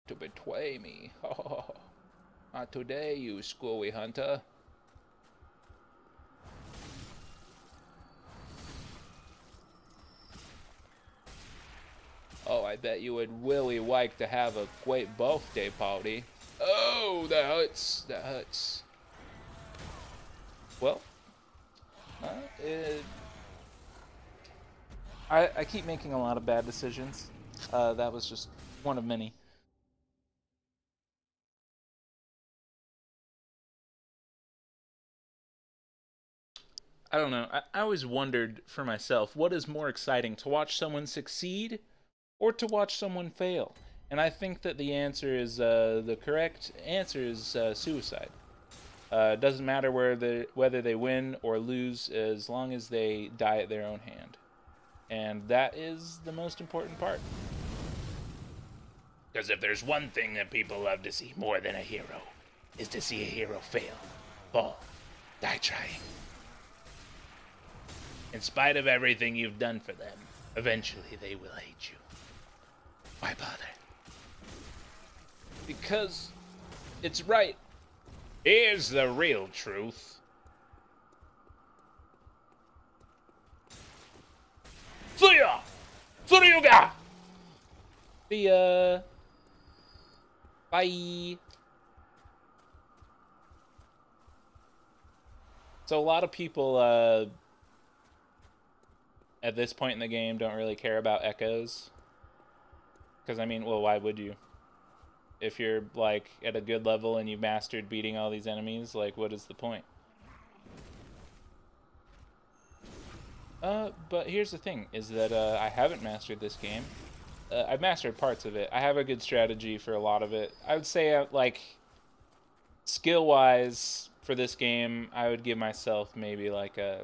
to betray me. Not today, you screwy hunter. Oh, I bet you would really like to have a great birthday party. Oh, that hurts. That hurts. Well, I keep making a lot of bad decisions. That was just one of many. I don't know. I always wondered for myself, what is more exciting, to watch someone succeed or to watch someone fail? And I think that the correct answer is suicide. It doesn't matter whether they win or lose, as long as they die at their own hand. And that is the most important part. Because if there's one thing that people love to see more than a hero, is to see a hero fail, fall, die trying. In spite of everything you've done for them, eventually they will hate you. Why bother? Because it's right. Here's the real truth. See ya! Suryuga! See ya! Bye! So a lot of people, at this point in the game, don't really care about echoes. Because, I mean, well, why would you? If you're, like, at a good level and you've mastered beating all these enemies, like, what is the point? But here's the thing, is that, I haven't mastered this game. I've mastered parts of it. I have a good strategy for a lot of it. I would say, like, skill-wise, for this game, I would give myself maybe, like, a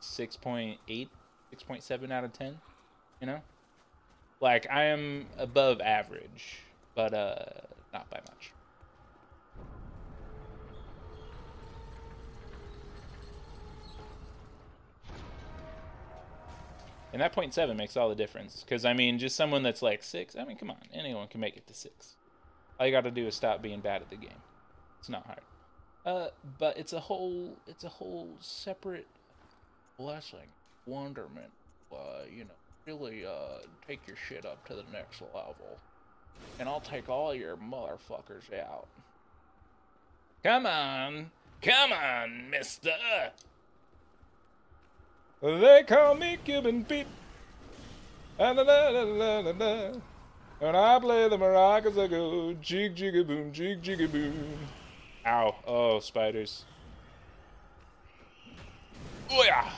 6.8, 6.7 out of 10, you know? Like, I am above average, but, not by much. And that 0.7 makes all the difference. Because, I mean, just someone that's like 6, I mean, come on. Anyone can make it to 6. All you gotta do is stop being bad at the game. It's not hard. But it's a whole separate blessing, wonderment. You know, really, take your shit up to the next level. And I'll take all your motherfuckers out. Come on! Come on, mister! They call me Cuban Pete. And I play the maracas, I go jig jigga boom, jig jigga boom. Ow. Oh, spiders. Oh yeah.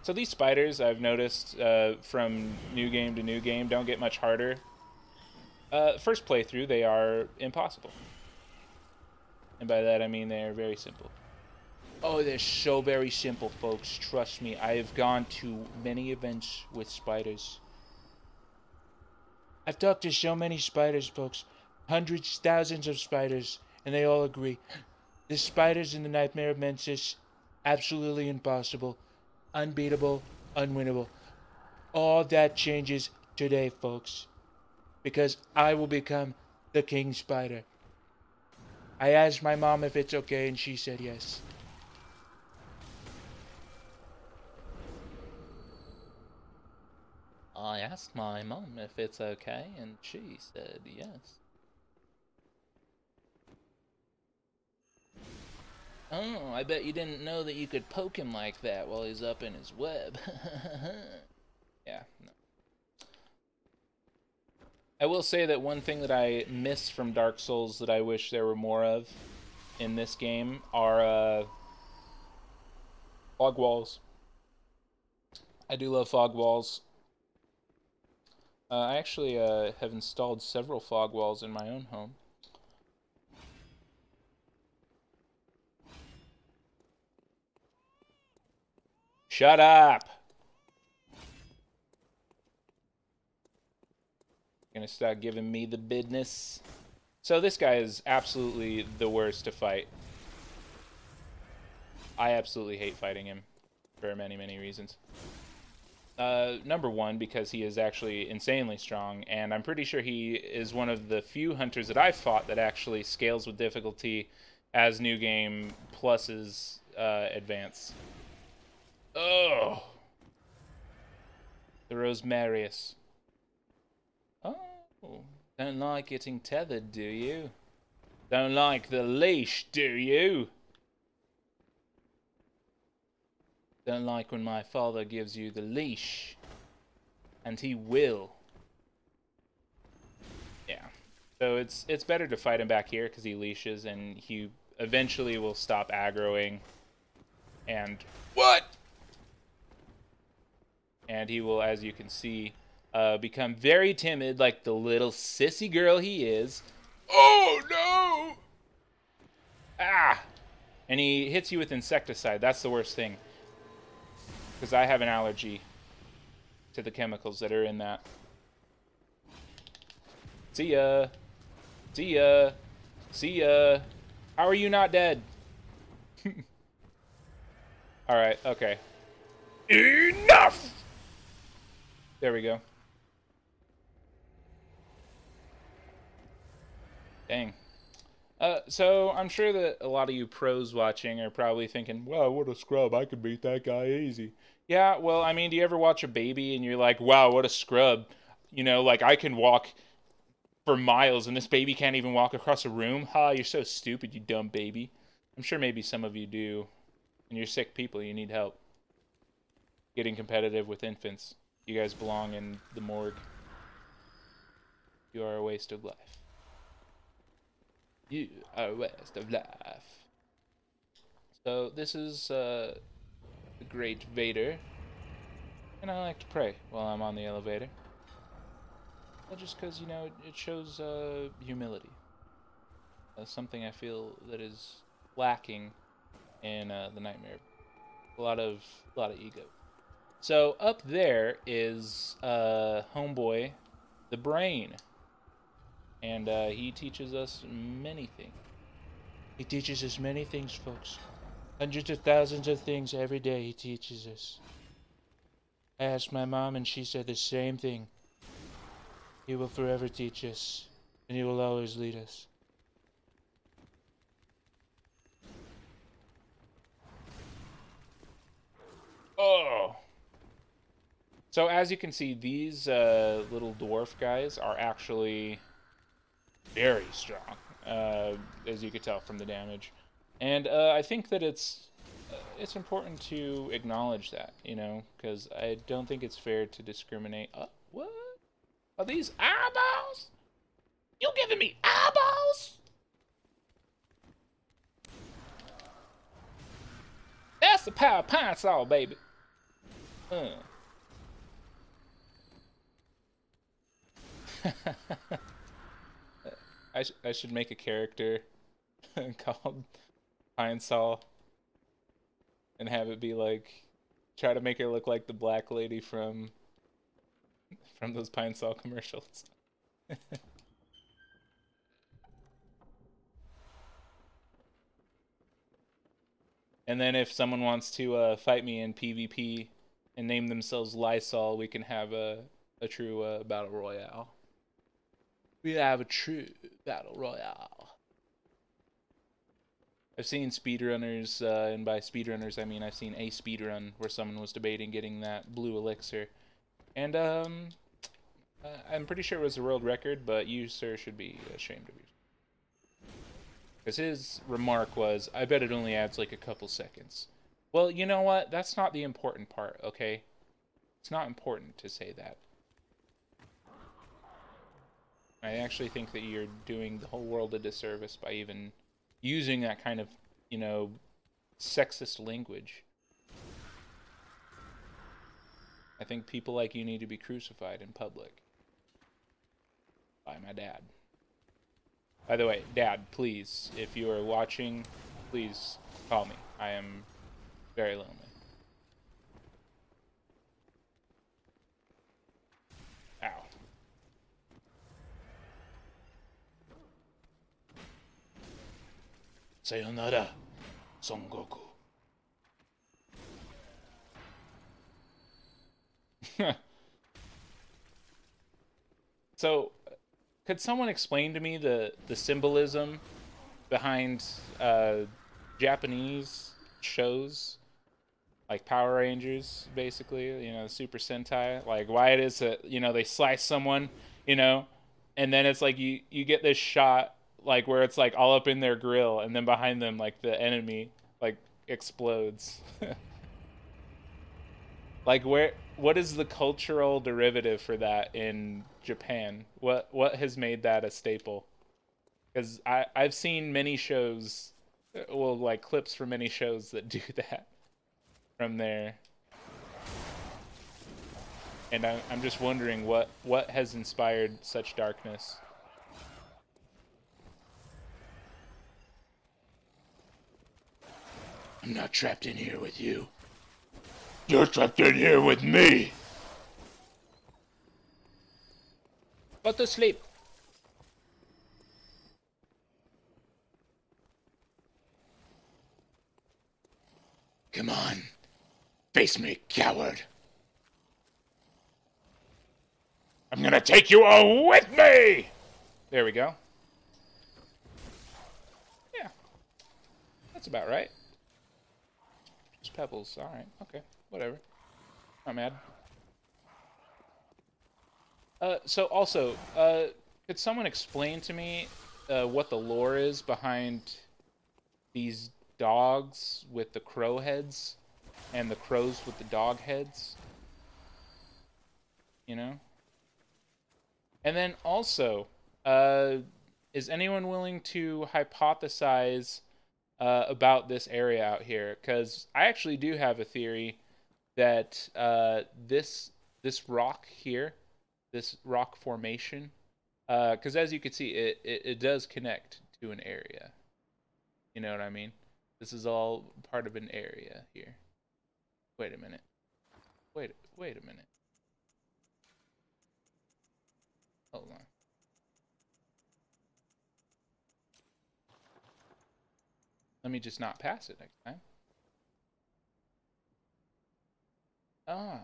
So these spiders, I've noticed, from new game to new game, don't get much harder. First playthrough, they are impossible. And by that I mean they are very simple. Oh, they're so very simple, folks. Trust me, I have gone to many events with spiders. I've talked to so many spiders, folks. Hundreds, thousands of spiders, and they all agree. The spiders in the Nightmare of Mensis, absolutely impossible, unbeatable, unwinnable. All that changes today, folks. Because I will become the King Spider. I asked my mom if it's okay, and she said yes. I asked my mom if it's okay, and she said yes. Oh, I bet you didn't know that you could poke him like that while he's up in his web. Yeah, no. I will say that one thing that I miss from Dark Souls that I wish there were more of in this game are fog walls. I do love fog walls. I actually have installed several fog walls in my own home. Shut up! Gonna start giving me the business. So this guy is absolutely the worst to fight. I absolutely hate fighting him for many, many reasons. Number one, because he is actually insanely strong, and I'm pretty sure he is one of the few hunters that I've fought that actually scales with difficulty as New Game Pluses advance. Oh! The Rosmarius. Oh, don't like getting tethered, do you? Don't like the leash, do you? Don't like when my father gives you the leash. And he will. Yeah. So it's better to fight him back here because he leashes and he eventually will stop aggroing. And what? And he will, as you can see, become very timid like the little sissy girl he is. Oh no! Ah! And he hits you with insecticide. That's the worst thing. Because I have an allergy to the chemicals that are in that. See ya. See ya. See ya. How are you not dead? Alright, okay. Enough! There we go. Dang. So I'm sure that a lot of you pros watching are probably thinking, wow, what a scrub. I could beat that guy easy. Yeah, well, I mean, do you ever watch a baby and you're like, wow, what a scrub? You know, like I can walk for miles and this baby can't even walk across a room? Ha, you're so stupid, you dumb baby. I'm sure maybe some of you do. And you're sick people, you need help. Getting competitive with infants. You guys belong in the morgue. You are a waste of life. You are a waste of life. So this is the Great Vader. And I like to pray while I'm on the elevator. Well, just because, you know, it shows humility. Something I feel that is lacking in the Nightmare. A lot of ego. So up there is homeboy, the Brain, and he teaches us many things. He teaches us many things, folks. Hundreds of thousands of things every day he teaches us. I asked my mom and she said the same thing. He will forever teach us, and he will always lead us. Oh! So as you can see, these little dwarf guys are actually very strong, as you could tell from the damage. And I think that it's important to acknowledge that, you know, because I don't think it's fair to discriminate. What? Are these eyeballs? You giving me eyeballs? That's the power of pine saw, baby. I should make a character called Pine Saw and have it be like, try to make her look like the black lady from those Pine Saw commercials. And then if someone wants to fight me in PvP and name themselves Lysol, we can have a true battle royale. We have a true battle royale. I've seen speedrunners, and by speedrunners I mean I've seen a speedrun where someone was debating getting that blue elixir. And I'm pretty sure it was a world record, but you, sir, should be ashamed of yourself. Because his remark was, I bet it only adds like a couple seconds. Well, you know what? That's not the important part, okay? It's not important to say that. I actually think that you're doing the whole world a disservice by even using that kind of, you know, sexist language. I think people like you need to be crucified in public. By my dad. By the way, Dad, please, if you are watching, please call me. I am very lonely. Ow. Sayonara, Son Goku. So, could someone explain to me the symbolism behind Japanese shows like Power Rangers, basically, you know, Super Sentai, like why it is that, you know, they slice someone, you know, and then it's like you get this shot like where it's like all up in their grill, and then behind them like the enemy like explodes. Like what is the cultural derivative for that in Japan? What has made that a staple? Because I've seen many shows, well, like clips from many shows that do that from there, and I'm just wondering what has inspired such darkness. I'm not trapped in here with you. You're trapped in here with me. Go to sleep. Come on. Face me, coward. I'm gonna take you all with me! There we go. Yeah. That's about right. Just pebbles. Alright. Okay. Whatever. Not mad. So also, could someone explain to me what the lore is behind these dogs with the crow heads and the crows with the dog heads? You know? And then also, is anyone willing to hypothesize about this area out here? Because I actually do have a theory that this rock here, this rock formation, because as you can see, it does connect to an area. You know what I mean? This is all part of an area here. Wait a minute. Wait a minute. Hold on. Let me just not pass it next time. Ah,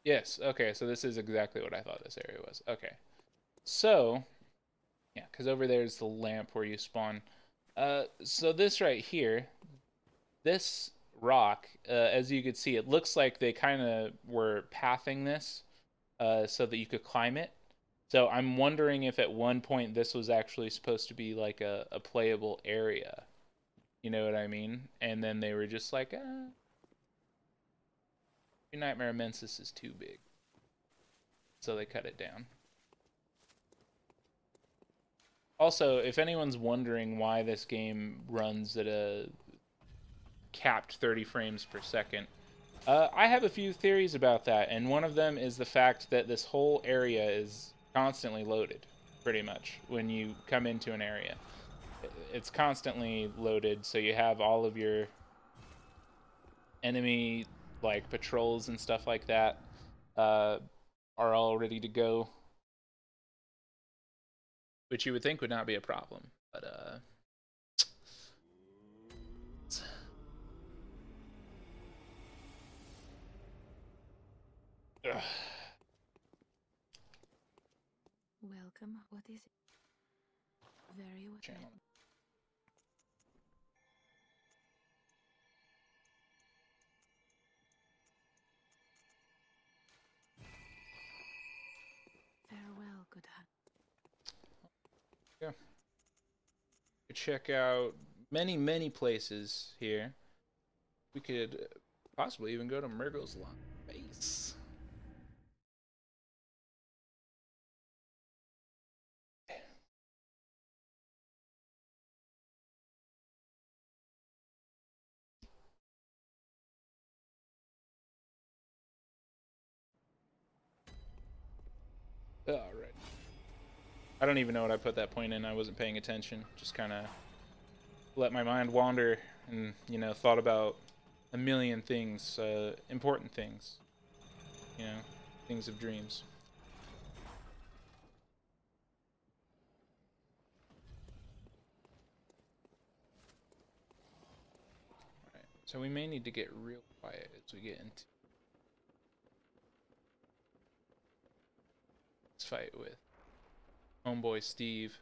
yes. Okay, so this is exactly what I thought this area was. Okay. So, yeah, because over there's the lamp where you spawn. So this right here, this rock, as you could see, it looks like they kind of were pathing this so that you could climb it. So I'm wondering if at one point this was actually supposed to be like a playable area. You know what I mean? And then they were just like, Nightmare Immensis is too big. So they cut it down. Also, if anyone's wondering why this game runs at a capped 30 frames per second, I have a few theories about that, and one of them is the fact that this whole area is constantly loaded, pretty much, when you come into an area. It's constantly loaded, so you have all of your enemy, like, patrols and stuff like that, are all ready to go, which you would think would not be a problem, but, ugh. Welcome. What is it? Very well. Channel. Farewell, good hunt. Yeah. Could check out many places here. We could possibly even go to Murgo's Lawn base. All right. I don't even know what I put that point in. I wasn't paying attention. Just kind of let my mind wander and, you know, thought about a million things, important things, you know, things of dreams. All right. So we may need to get real quiet as we get into fight with homeboy Steve.